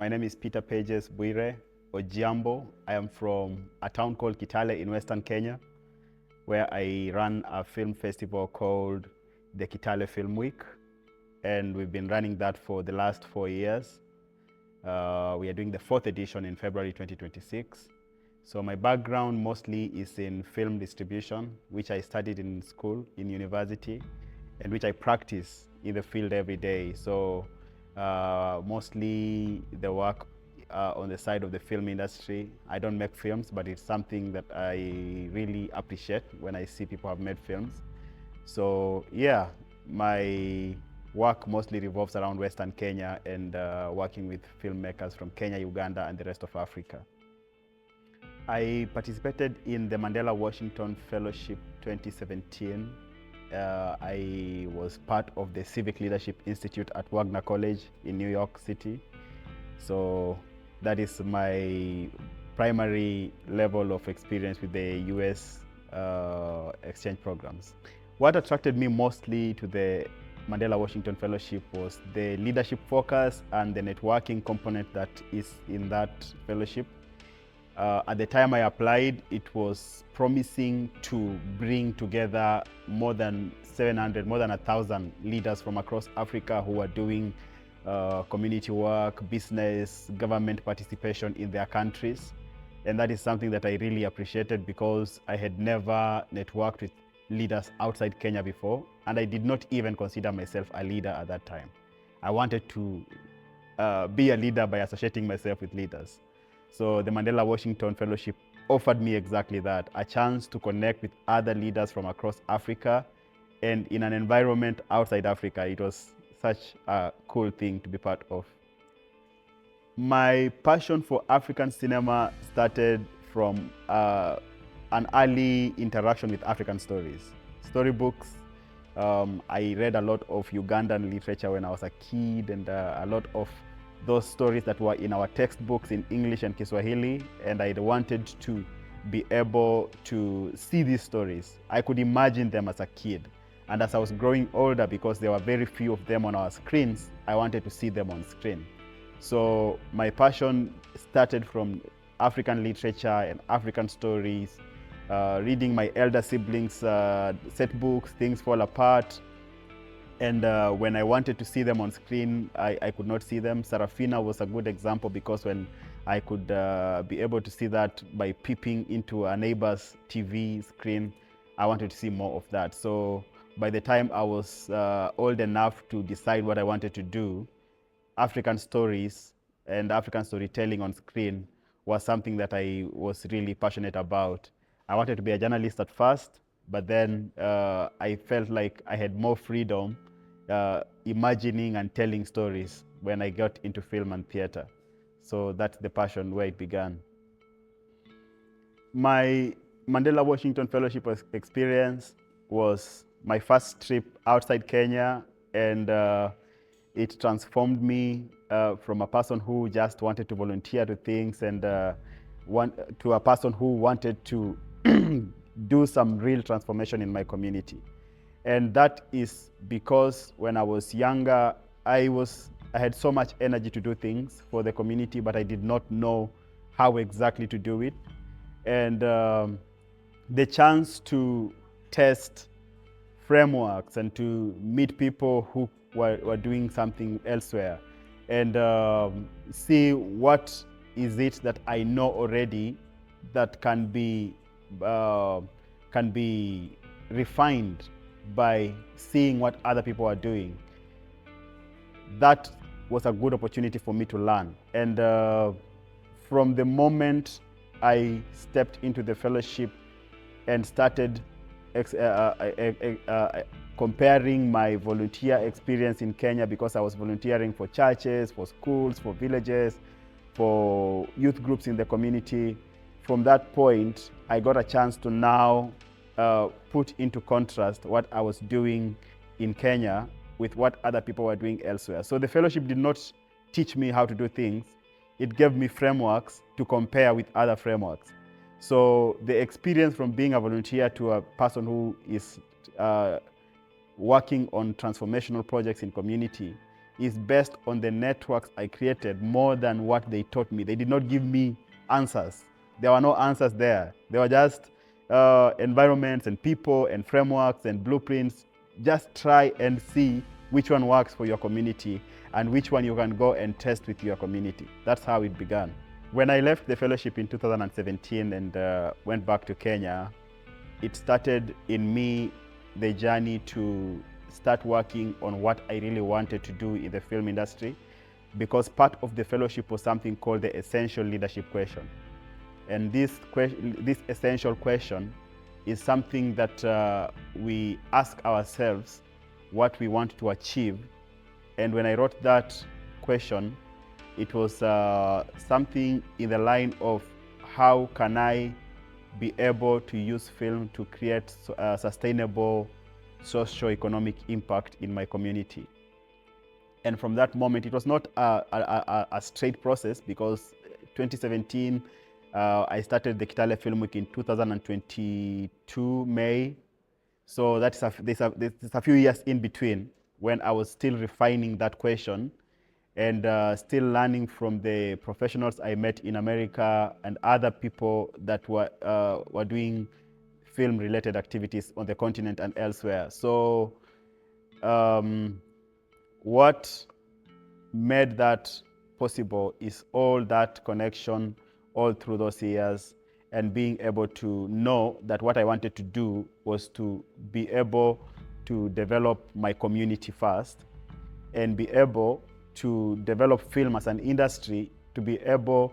My name is Pages Buire Ojiambo. I am from a town called Kitale in Western Kenya, where I run a film festival called the Kitale Film Week. And we've been running that for the last 4 years. We are doing the 4th edition in February 2026. So my background mostly is in film distribution, which I studied in school, in university, and which I practice in the field every day. So mostly the work on the side of the film industry. I don't make films, but it's something that I really appreciate when I see people have made films. So yeah, my work mostly revolves around Western Kenya and working with filmmakers from Kenya, Uganda, and the rest of Africa. I participated in the Mandela Washington Fellowship 2017. I was part of the Civic Leadership Institute at Wagner College in New York City. So that is my primary level of experience with the US exchange programs. What attracted me mostly to the Mandela Washington Fellowship was the leadership focus and the networking component that is in that fellowship. At the time I applied, it was promising to bring together more than 700, more than 1,000 leaders from across Africa who are doing community work, business, government participation in their countries. And that is something that I really appreciated because I had never networked with leaders outside Kenya before, and I did not even consider myself a leader at that time. I wanted to be a leader by associating myself with leaders. So the Mandela Washington Fellowship offered me exactly that, a chance to connect with other leaders from across Africa and in an environment outside Africa. It was such a cool thing to be part of. My passion for African cinema started from an early interaction with African stories, storybooks. I read a lot of Ugandan literature when I was a kid, and a lot of those stories that were in our textbooks in English and Kiswahili, and I wanted to be able to see these stories. I could imagine them as a kid. And as I was growing older, because there were very few of them on our screens, I wanted to see them on screen. So my passion started from African literature and African stories, reading my elder siblings' set books, Things Fall Apart. And when I wanted to see them on screen, I could not see them. Sarafina was a good example because when I could be able to see that by peeping into a neighbor's TV screen, I wanted to see more of that. So by the time I was old enough to decide what I wanted to do, African stories and African storytelling on screen was something that I was really passionate about. I wanted to be a journalist at first, but then I felt like I had more freedom imagining and telling stories when I got into film and theater. So that's the passion where it began. My Mandela Washington Fellowship experience was my first trip outside Kenya, and it transformed me from a person who just wanted to volunteer to things and to a person who wanted to do some real transformation in my community. And that is because when I was younger, I had so much energy to do things for the community, but I did not know how exactly to do it. And the chance to test frameworks and to meet people who were doing something elsewhere and see what is it that I know already that can be refined by seeing what other people are doing. That was a good opportunity for me to learn. And from the moment I stepped into the fellowship and started comparing my volunteer experience in Kenya, because I was volunteering for churches, for schools, for villages, for youth groups in the community. From that point, I got a chance to now put into contrast what I was doing in Kenya with what other people were doing elsewhere. So the fellowship did not teach me how to do things. It gave me frameworks to compare with other frameworks. So the experience from being a volunteer to a person who is working on transformational projects in community is based on the networks I created more than what they taught me. They did not give me answers. There were no answers there. They were just environments and people and frameworks and blueprints. Just try and see which one works for your community and which one you can go and test with your community. That's how it began. When I left the fellowship in 2017 and went back to Kenya, it started in me the journey to start working on what I really wanted to do in the film industry, because part of the fellowship was something called the essential leadership question. And this essential question is something that we ask ourselves what we want to achieve. And when I wrote that question, it was something in the line of how can I be able to use film to create sustainable socio-economic impact in my community. And from that moment, it was not a straight process, because 2017, I started the Kitale Film Week in 2022 May. So that's there's a few years in between when I was still refining that question and still learning from the professionals I met in America and other people that were doing film-related activities on the continent and elsewhere. So what made that possible is all that connection all through those years, and being able to know that what I wanted to do was to be able to develop my community first and be able to develop film as an industry, to be able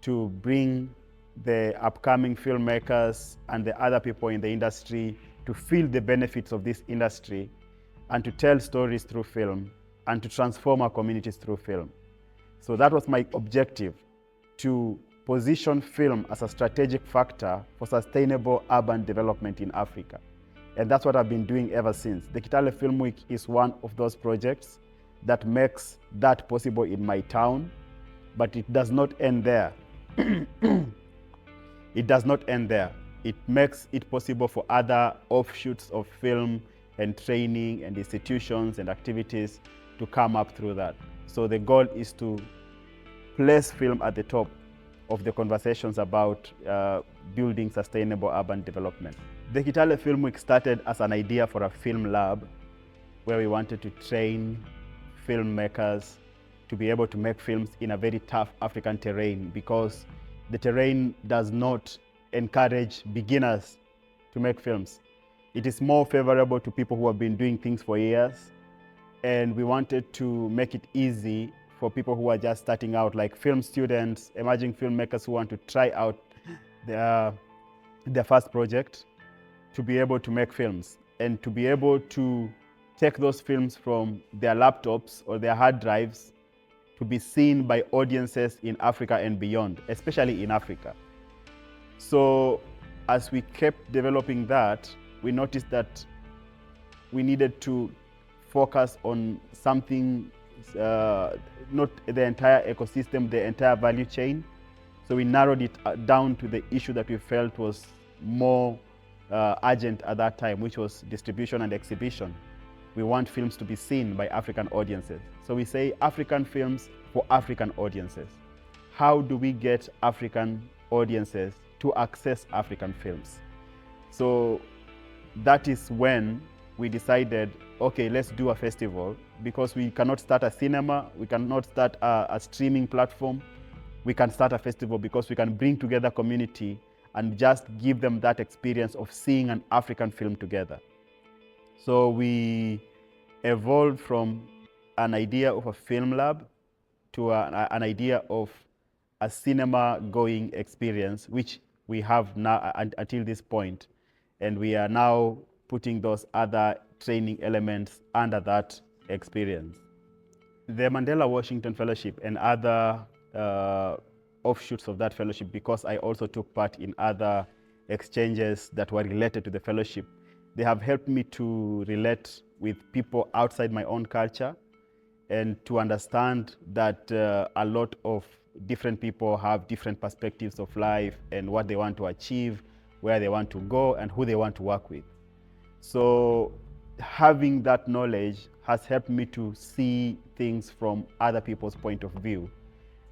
to bring the upcoming filmmakers and the other people in the industry to feel the benefits of this industry, and to tell stories through film, and to transform our communities through film. So that was my objective, to position film as a strategic factor for sustainable urban development in Africa. And that's what I've been doing ever since. The Kitale Film Week is one of those projects that makes that possible in my town, but it does not end there. It does not end there. It makes it possible for other offshoots of film and training and institutions and activities to come up through that. So the goal is to place film at the top of the conversations about building sustainable urban development. The Kitale Film Week started as an idea for a film lab where we wanted to train filmmakers to be able to make films in a very tough African terrain, because the terrain does not encourage beginners to make films. It is more favorable to people who have been doing things for years, and we wanted to make it easy for people who are just starting out, like film students, emerging filmmakers who want to try out their first project, to be able to make films and to be able to take those films from their laptops or their hard drives to be seen by audiences in Africa and beyond, especially in Africa. So as we kept developing that, we noticed that we needed to focus on something, not the entire ecosystem, the entire value chain. So we narrowed it down to the issue that we felt was more urgent at that time, which was distribution and exhibition. We want films to be seen by African audiences. So we say African films for African audiences. How do we get African audiences to access African films? So that is when we decided, okay, let's do a festival, because we cannot start a cinema, we cannot start a streaming platform. We can start a festival because we can bring together community and just give them that experience of seeing an African film together. So we evolved from an idea of a film lab to an idea of a cinema-going experience, which we have now until this point. And we are now putting those other training elements under that experience. The Mandela Washington Fellowship and other offshoots of that fellowship, because I also took part in other exchanges that were related to the fellowship, they have helped me to relate with people outside my own culture and to understand that a lot of different people have different perspectives of life and what they want to achieve, where they want to go, and who they want to work with. So having that knowledge has helped me to see things from other people's point of view.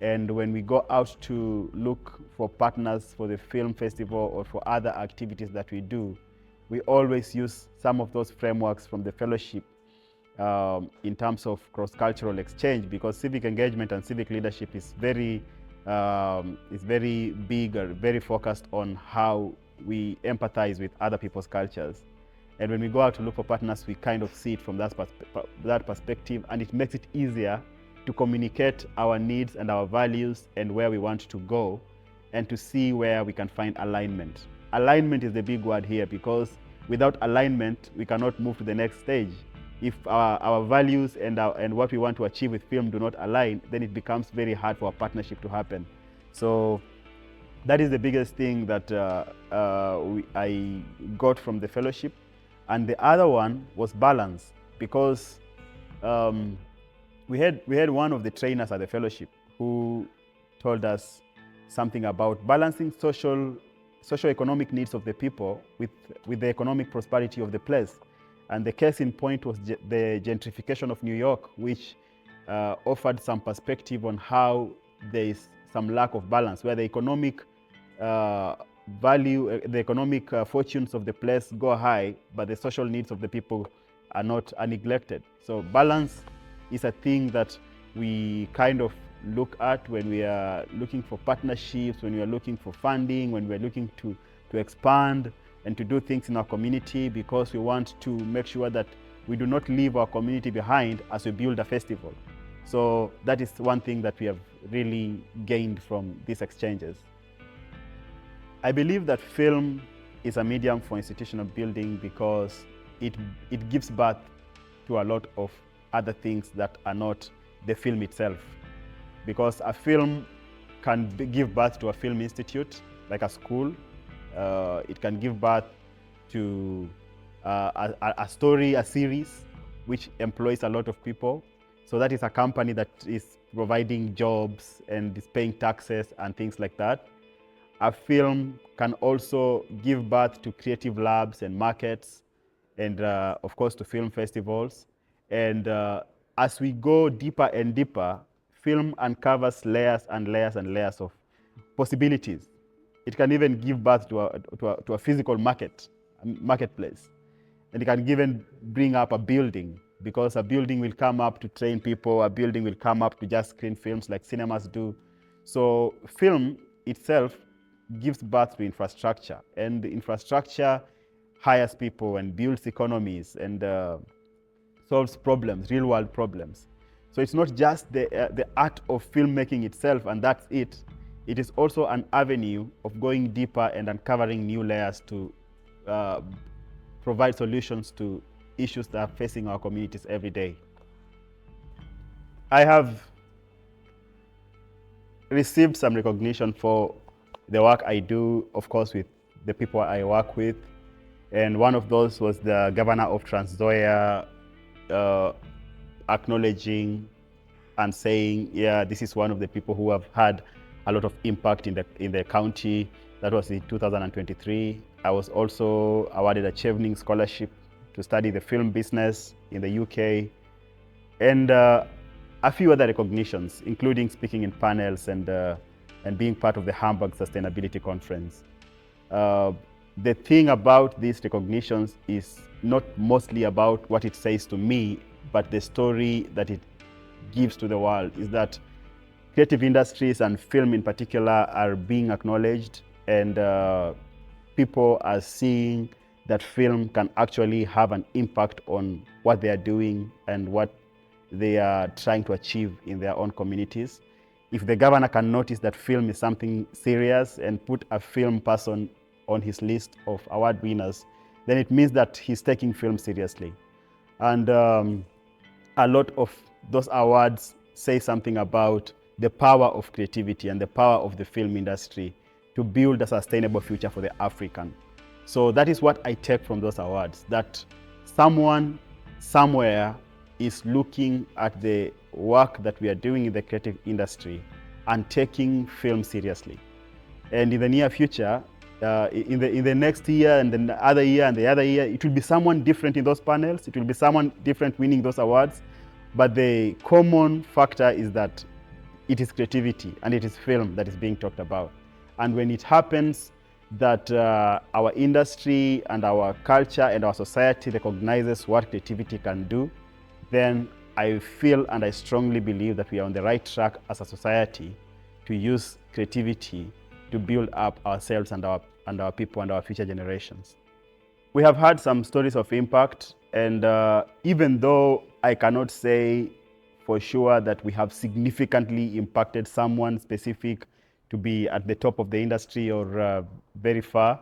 And when we go out to look for partners for the film festival or for other activities that we do, we always use some of those frameworks from the fellowship in terms of cross-cultural exchange, because civic engagement and civic leadership is very big or very focused on how we empathize with other people's cultures. And when we go out to look for partners, we kind of see it from that perspective, and it makes it easier to communicate our needs and our values and where we want to go, and to see where we can find alignment. Alignment is the big word here, because without alignment, we cannot move to the next stage. If our values and what we want to achieve with film do not align, then it becomes very hard for a partnership to happen. So that is the biggest thing that I got from the fellowship. And the other one was balance, because we had one of the trainers at the fellowship who told us something about balancing socio-economic needs of the people with the economic prosperity of the place. And the case in point was the gentrification of New York, which offered some perspective on how there is some lack of balance, where the economic fortunes of the place go high, but the social needs of the people are neglected. So balance is a thing that we kind of look at when we are looking for partnerships, when we are looking for funding, when we are looking to expand and to do things in our community, because we want to make sure that we do not leave our community behind as we build a festival. So that is one thing that we have really gained from these exchanges. I believe that film is a medium for institutional building because it gives birth to a lot of other things that are not the film itself. Because a film can give birth to a film institute, like a school. It can give birth to a story, a series, which employs a lot of people. So that is a company that is providing jobs and is paying taxes and things like that. A film can also give birth to creative labs and markets, and of course to film festivals. And as we go deeper and deeper, film uncovers layers and layers and layers of possibilities. It can even give birth to a physical marketplace. And it can even bring up a building, because a building will come up to train people, a building will come up to just screen films like cinemas do. So film itself gives birth to infrastructure, and the infrastructure hires people and builds economies and solves problems, real world problems. So it's not just the art of filmmaking itself and that's it. It is also an avenue of going deeper and uncovering new layers to provide solutions to issues that are facing our communities every day. I have received some recognition for the work I do, of course, with the people I work with. And one of those was the governor of Trans Nzoia acknowledging and saying, yeah, this is one of the people who have had a lot of impact in the county. That was in 2023. I was also awarded a Chevening Scholarship to study the film business in the UK. And a few other recognitions, including speaking in panels and being part of the Hamburg Sustainability Conference. The thing about these recognitions is not mostly about what it says to me, but the story that it gives to the world, is that creative industries and film in particular are being acknowledged, and people are seeing that film can actually have an impact on what they are doing and what they are trying to achieve in their own communities. If the governor can notice that film is something serious and put a film person on his list of award winners, then it means that he's taking film seriously. And a lot of those awards say something about the power of creativity and the power of the film industry to build a sustainable future for the African. So that is what I take from those awards, that someone somewhere is looking at the work that we are doing in the creative industry and taking film seriously. And in the near future, in the next year and then the other year and the other year, it will be someone different in those panels. It will be someone different winning those awards. But the common factor is that it is creativity and it is film that is being talked about. And when it happens that our industry and our culture and our society recognizes what creativity can do, then I feel and I strongly believe that we are on the right track as a society to use creativity to build up ourselves and our people and our future generations. We have had some stories of impact, and even though I cannot say for sure that we have significantly impacted someone specific to be at the top of the industry or very far,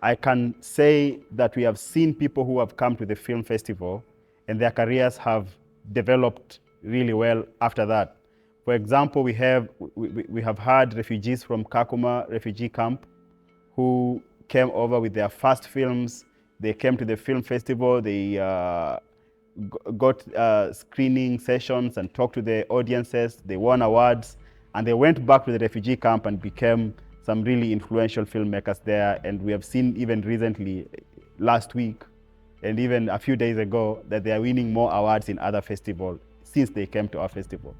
I can say that we have seen people who have come to the film festival and their careers have developed really well after that. For example, we have had refugees from Kakuma refugee camp who came over with their first films. They came to the film festival, they got screening sessions and talked to the audiences, they won awards, and they went back to the refugee camp and became some really influential filmmakers there. And we have seen even recently, last week, and even a few days ago, that they are winning more awards in other festivals since they came to our festival.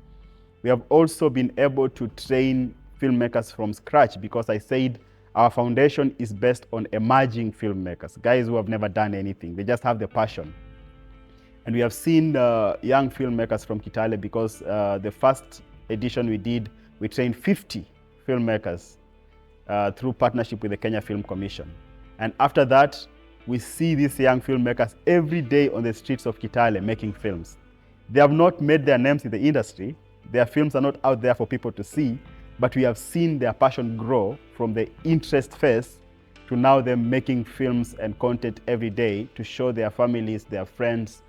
We have also been able to train filmmakers from scratch, because I said our foundation is based on emerging filmmakers, guys who have never done anything. They just have the passion. And we have seen young filmmakers from Kitale, because the first edition we did, we trained 50 filmmakers through partnership with the Kenya Film Commission. And after that, we see these young filmmakers every day on the streets of Kitale making films. They have not made their names in the industry. Their films are not out there for people to see, but we have seen their passion grow from the interest phase to now them making films and content every day to show their families, their friends,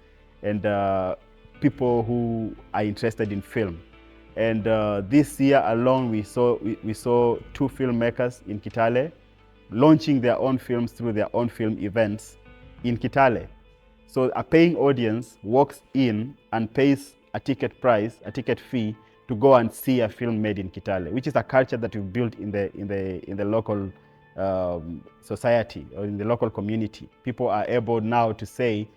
and people who are interested in film. And this year alone, we saw 2 filmmakers in Kitale launching their own films through their own film events in Kitale. So a paying audience walks in and pays a ticket price, a ticket fee, to go and see a film made in Kitale, which is a culture that we've built in the local society or in the local community. People are able now to say,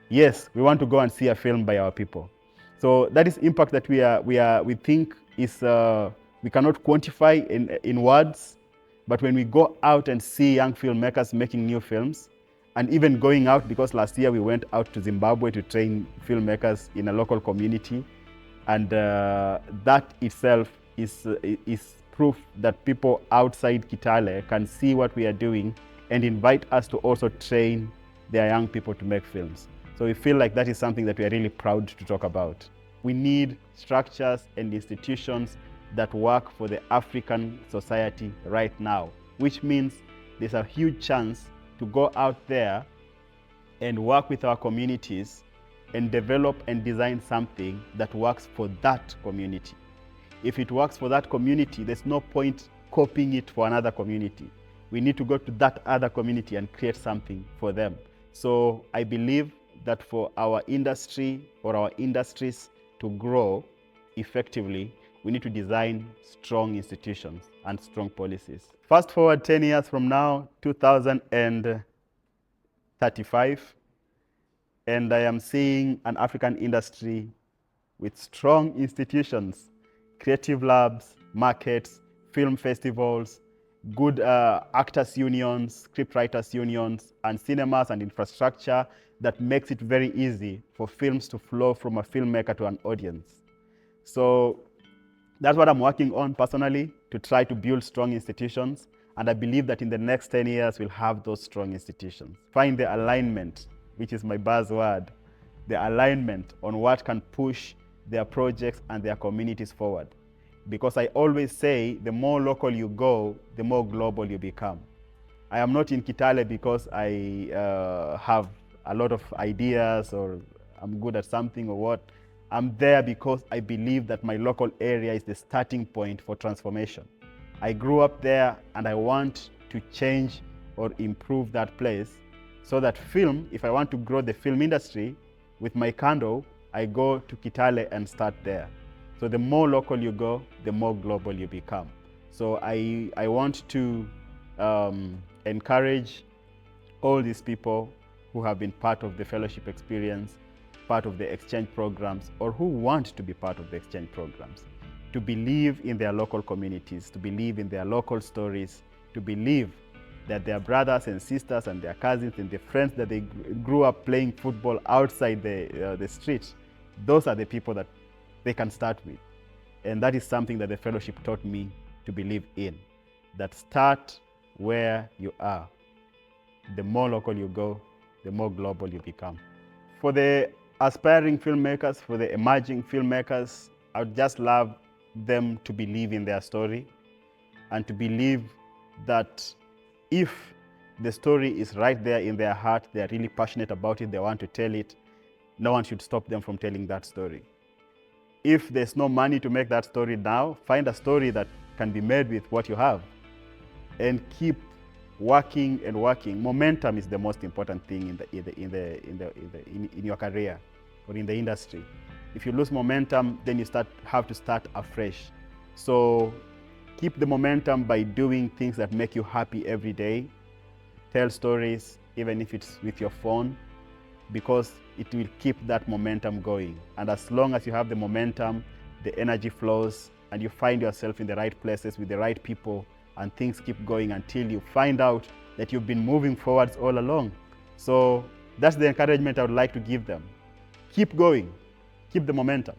yes, we want to go and see a film by our people. So that is impact that we think is we cannot quantify in words, but when we go out and see young filmmakers making new films, and even going out, because last year we went out to Zimbabwe to train filmmakers in a local community, and that itself is proof that people outside Kitale can see what we are doing and invite us to also train their young people to make films. So we feel like that is something that we are really proud to talk about. We need structures and institutions that work for the African society right now, which means there's a huge chance to go out there and work with our communities and develop and design something that works for that community. If it works for that community, there's no point copying it for another community. We need to go to that other community and create something for them. So I believe that for our industry or our industries to grow effectively, we need to design strong institutions and strong policies. Fast forward 10 years from now, 2035, and I am seeing an African industry with strong institutions, creative labs, markets, film festivals, good actors unions, scriptwriters unions, and cinemas and infrastructure that makes it very easy for films to flow from a filmmaker to an audience. So that's what I'm working on personally, to try to build strong institutions. And I believe that in the next 10 years, we'll have those strong institutions. Find the alignment, which is my buzzword, the alignment on what can push their projects and their communities forward. Because I always say, the more local you go, the more global you become. I am not in Kitale because I have a lot of ideas or I'm good at something or what. I'm there because I believe that my local area is the starting point for transformation. I grew up there and I want to change or improve that place so that film, if I want to grow the film industry with my candle, I go to Kitale and start there. So the more local you go, the more global you become. So I want to encourage all these people who have been part of the fellowship experience, part of the exchange programs, or who want to be part of the exchange programs, to believe in their local communities, to believe in their local stories, to believe that their brothers and sisters and their cousins and the friends that they grew up playing football outside the street, those are the people that they can start with. And that is something that the fellowship taught me to believe in, that start where you are. The more local you go, the more global you become. For the aspiring filmmakers, for the emerging filmmakers, I would just love them to believe in their story and to believe that if the story is right there in their heart, they're really passionate about it, they want to tell it, no one should stop them from telling that story. If there's no money to make that story now, find a story that can be made with what you have and keep working and working. Momentum is the most important thing in your career or in the industry. If you lose momentum, then you have to start afresh. So keep the momentum by doing things that make you happy every day. Tell stories, even if it's with your phone, because it will keep that momentum going. And as long as you have the momentum, the energy flows, and you find yourself in the right places with the right people, and things keep going until you find out that you've been moving forwards all along. So that's the encouragement I would like to give them. Keep going, keep the momentum.